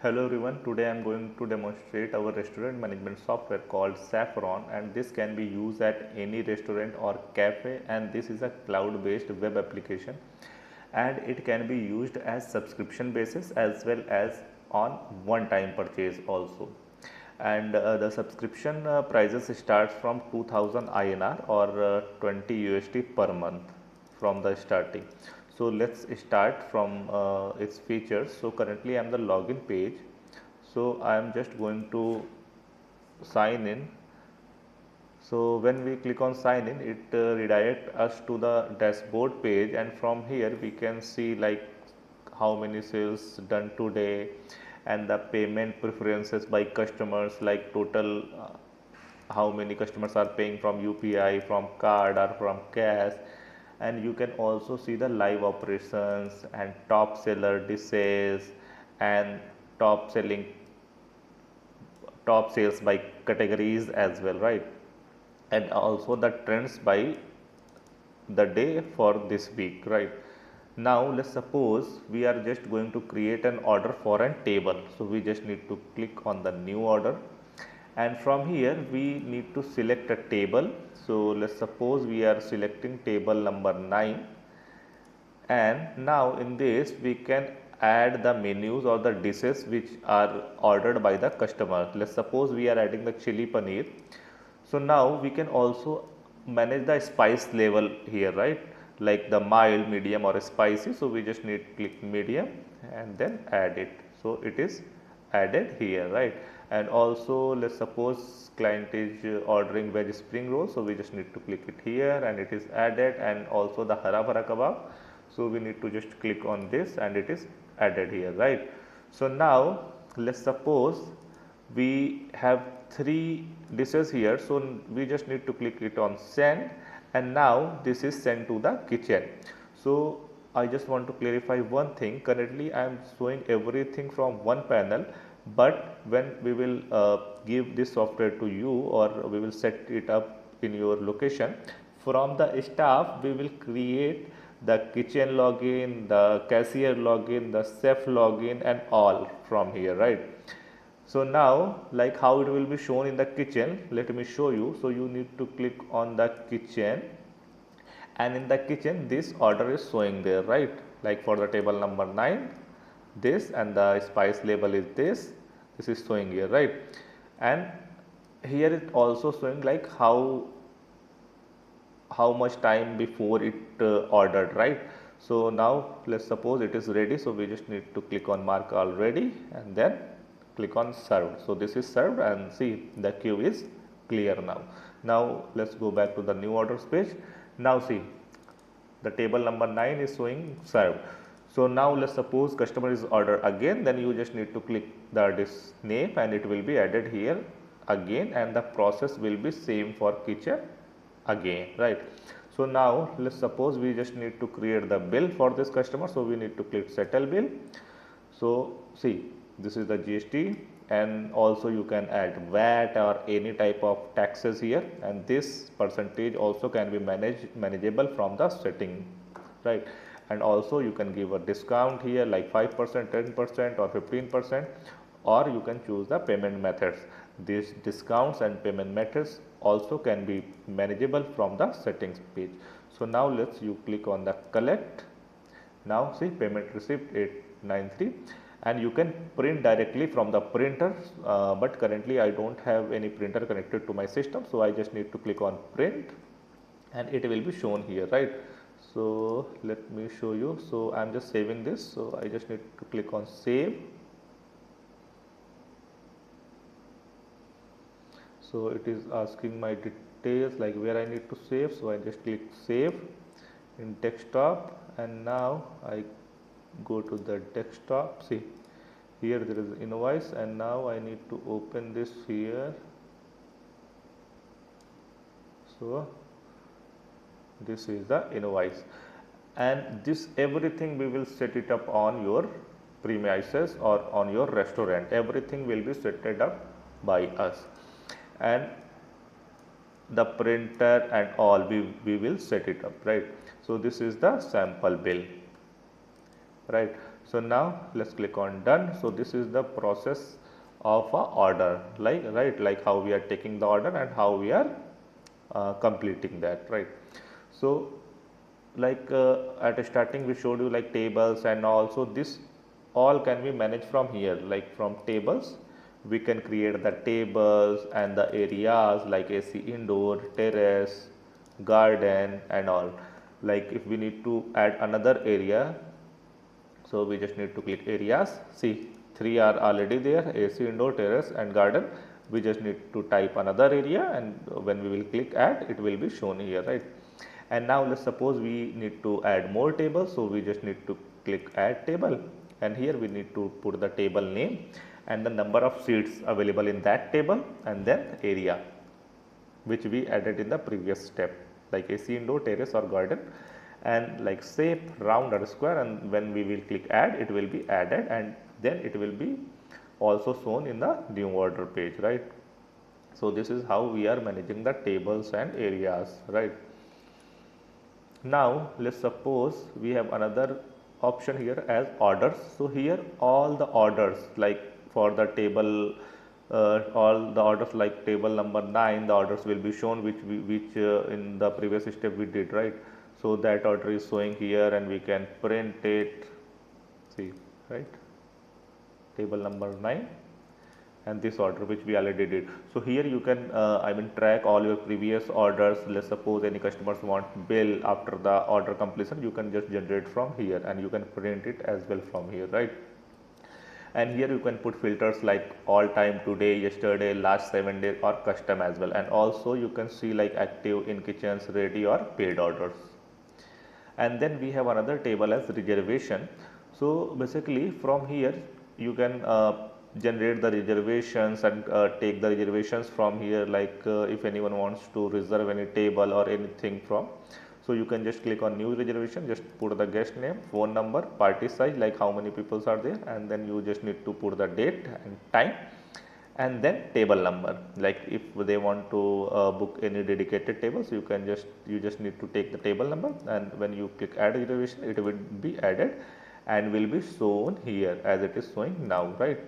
Hello everyone, today I am going to demonstrate our restaurant management software called Saffron, and this can be used at any restaurant or cafe, and this is a cloud based web application and it can be used as subscription basis as well as on one time purchase also. And the subscription prices starts from 2000 INR or 20 USD per month from the starting. So let's start from its features. So currently I am the login page. So I am just going to sign in. So when we click on sign in, it redirects us to the dashboard page, and from here we can see like how many sales done today and the payment preferences by customers, like total how many customers are paying from UPI, from card or from cash. And you can also see the live operations and top seller dishes and top selling top sales by categories as well, right? And also the trends by the day for this week, right? Now let's suppose we are just going to create an order for a table. So we just need to click on the new order, and from here we need to select a table. So let's suppose we are selecting table number 9, and now in this we can add the menus or the dishes which are ordered by the customer. Let's suppose we are adding the chili paneer. So now we can also manage the spice level here, right? Like the mild, medium or spicy. So we just need to click medium and then add it. So it is added here, right? And also let's suppose client is ordering veg spring roll. So we just need to click it here and it is added, and also the hara bhara kebab. So we need to just click on this and it is added here, right? So now let's suppose we have 3 dishes here. So we just need to click it on send, and now this is sent to the kitchen. So I just want to clarify one thing. Currently I am showing everything from one panel, but when we will give this software to you, or we will set it up in your location, from the staff we will create the kitchen login, the cashier login, the chef login and all from here, right? So now like how it will be shown in the kitchen, let me show you. So you need to click on the kitchen, and in the kitchen this order is showing there, right? Like for the table number 9, this, and the spice label is this is showing here, right? And here it also showing like how much time before it ordered, right? So now let's suppose it is ready. So we just need to click on mark already and then click on served. So this is served, and see the queue is clear now. Now let's go back to the new orders page. Now see the table number 9 is showing served. So now let's suppose customer is order again, then you just need to click the dish name and it will be added here again, and the process will be same for kitchen again, right? So now let's suppose we just need to create the bill for this customer. So we need to click settle bill. So see, this is the GST, and also you can add VAT or any type of taxes here, and this percentage also can be manageable from the setting, right? And also you can give a discount here like 5%, 10% or 15%, or you can choose the payment methods. These discounts and payment methods also can be manageable from the settings page. So now let's you click on the collect. Now see payment receipt 893, and you can print directly from the printer, but currently I don't have any printer connected to my system. So I just need to click on print and it will be shown here, right? So let me show you. So I am just saving this. So I just need to click on save. So it is asking my details like where I need to save. So I just click save in desktop, and now I go to the desktop. See here there is invoice, and now I need to open this here. So this is the invoice, and this everything we will set it up on your premises or on your restaurant. Everything will be set it up by us, and the printer and all we will set it up, right? So this is the sample bill, right? So now let's click on done. So this is the process of a order, like right, like how we are taking the order and how we are completing that, right. So like at the starting we showed you like tables, and also this all can be managed from here, like from tables we can create the tables and the areas like AC indoor, terrace, garden and all. Like if we need to add another area, so we just need to click areas. See, three are already there: AC, indoor, terrace and garden. We just need to type another area, and when we will click add, it will be shown here, right. And now let's suppose we need to add more tables, so we just need to click add table, and here we need to put the table name and the number of seats available in that table, and then area which we added in the previous step, like AC, indoor, terrace or garden, and like shape, round or square, and when we will click add, it will be added, and then it will be also shown in the new order page, right. So this is how we are managing the tables and areas, right. Now let's suppose we have another option here as orders. So here all the orders, like for the table, all the orders like table number 9, the orders will be shown which in the previous step we did, right. So that order is showing here, and we can print it, see, right, table number 9 and this order which we already did. So here you can track all your previous orders. Let's suppose any customers want bill after the order completion, you can just generate from here, and you can print it as well from here, right. And here you can put filters like all time, today, yesterday, last 7 days or custom as well, and also you can see like active, in kitchens, ready or paid orders. And then we have another table as reservation. So basically from here you can generate the reservations and take the reservations from here, like if anyone wants to reserve any table or anything from, so you can just click on new reservation, just put the guest name, phone number, party size, like how many people are there, and then you just need to put the date and time, and then table number. Like if they want to book any dedicated tables, you just need to take the table number, and when you click add reservation, it will be added and will be shown here as it is showing now, right.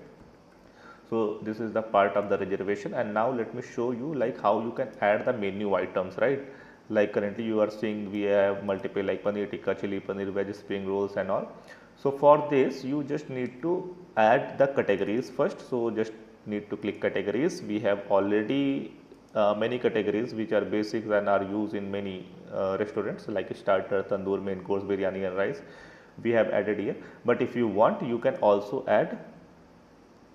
So this is the part of the reservation, and now let me show you like how you can add the menu items, right. Like currently you are seeing we have multiple like paneer tikka, chili paneer, veg spring rolls and all. So for this you just need to add the categories first. So just need to click categories. We have already many categories which are basics and are used in many restaurants, like starter, tandoor, main course, biryani and rice we have added here. But if you want, you can also add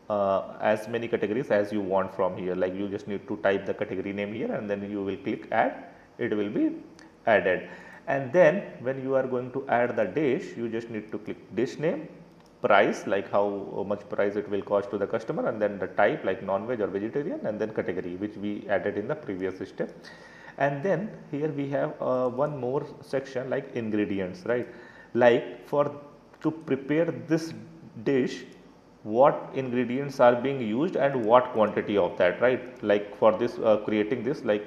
as many categories as you want from here. Like you just need to type the category name here, and then you will click add, it will be added. And then when you are going to add the dish, you just need to click dish name, price, like how much price it will cost to the customer, and then the type like non-veg or vegetarian, and then category which we added in the previous step. And then here we have one more section like ingredients, right. Like for to prepare this dish, what ingredients are being used and what quantity of that, right. Like for this creating this, like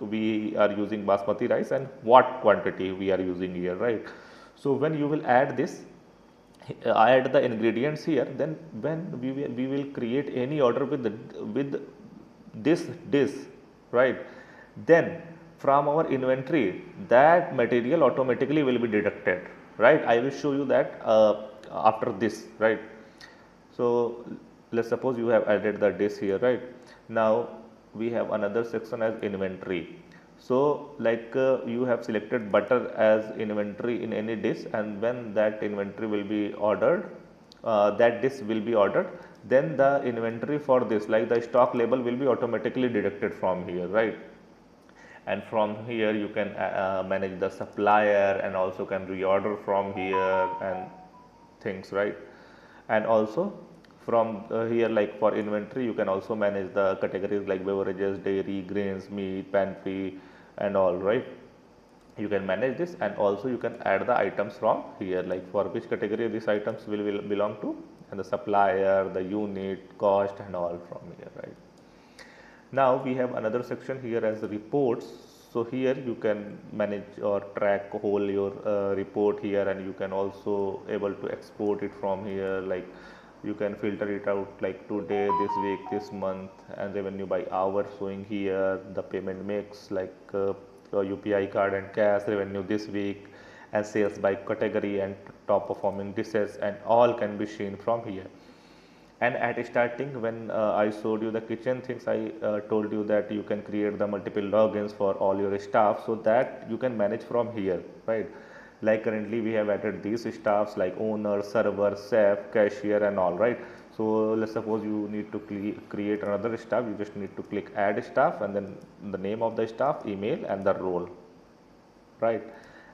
we are using basmati rice and what quantity we are using here, right. So when you will add this, add the ingredients here, then when we will create any order with this dish, right, then from our inventory that material automatically will be deducted, right. I will show you that after this, right. So let's suppose you have added the dish here, right. Now we have another section as inventory. So like you have selected butter as inventory in any dish, and when that inventory will be ordered, that dish will be ordered, then the inventory for this, like the stock label, will be automatically deducted from here, right. And from here you can manage the supplier, and also can reorder from here and things, right. And also from here, like for inventory, you can also manage the categories like beverages, dairy, grains, meat, pantry and all, right. You can manage this, and also you can add the items from here, like for which category these items will belong to, and the supplier, the unit, cost and all from here, right. Now we have another section here as reports. So here you can manage or track whole your report here, and you can also able to export it from here. Like you can filter it out like today, this week, this month, and revenue by hour showing here, the payment mix like UPI card and cash, revenue this week, and sales by category and top performing dishes, and all can be seen from here. And at starting when I showed you the kitchen things, I told you that you can create the multiple logins for all your staff, so that you can manage from here, right? Like currently we have added these staffs like owner, server, chef, cashier and all, right? So let's suppose you need to create another staff, you just need to click add staff and then the name of the staff, email and the role, right?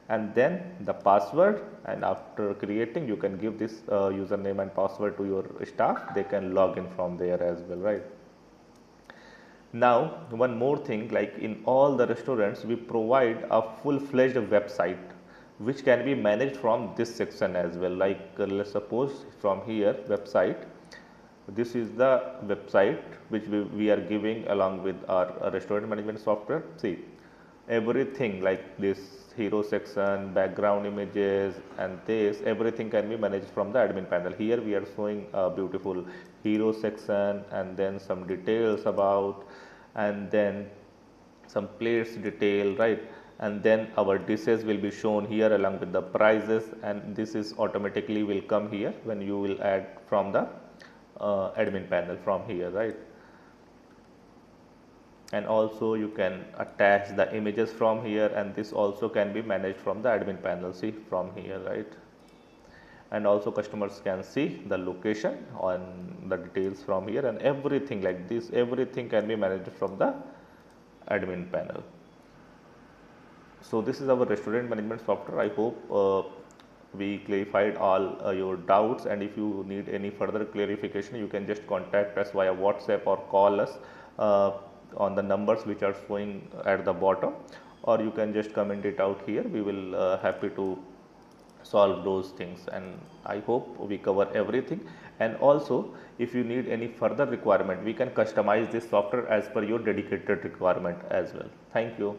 And then the password, and after creating you can give this username and password to your staff, they can log in from there as well, right? Now one more thing, like in all the restaurants we provide a full-fledged website which can be managed from this section as well. Like let's suppose from here website, this is the website which we are giving along with our restaurant management software. See, everything like this hero section, background images and this, everything can be managed from the admin panel. Here we are showing a beautiful hero section and then some details about, and then some plates detail, right? And then our dishes will be shown here along with the prices, and this is automatically will come here when you will add from the admin panel from here, right? And also you can attach the images from here, and this also can be managed from the admin panel, see from here, right? And also customers can see the location on the details from here, and everything like this, everything can be managed from the admin panel. So this is our restaurant management software. I hope we clarified all your doubts, and if you need any further clarification you can just contact us via WhatsApp or call us on the numbers which are showing at the bottom, or you can just comment it out here. We will happy to solve those things, and I hope we cover everything. And also if you need any further requirement, we can customize this software as per your dedicated requirement as well. Thank you.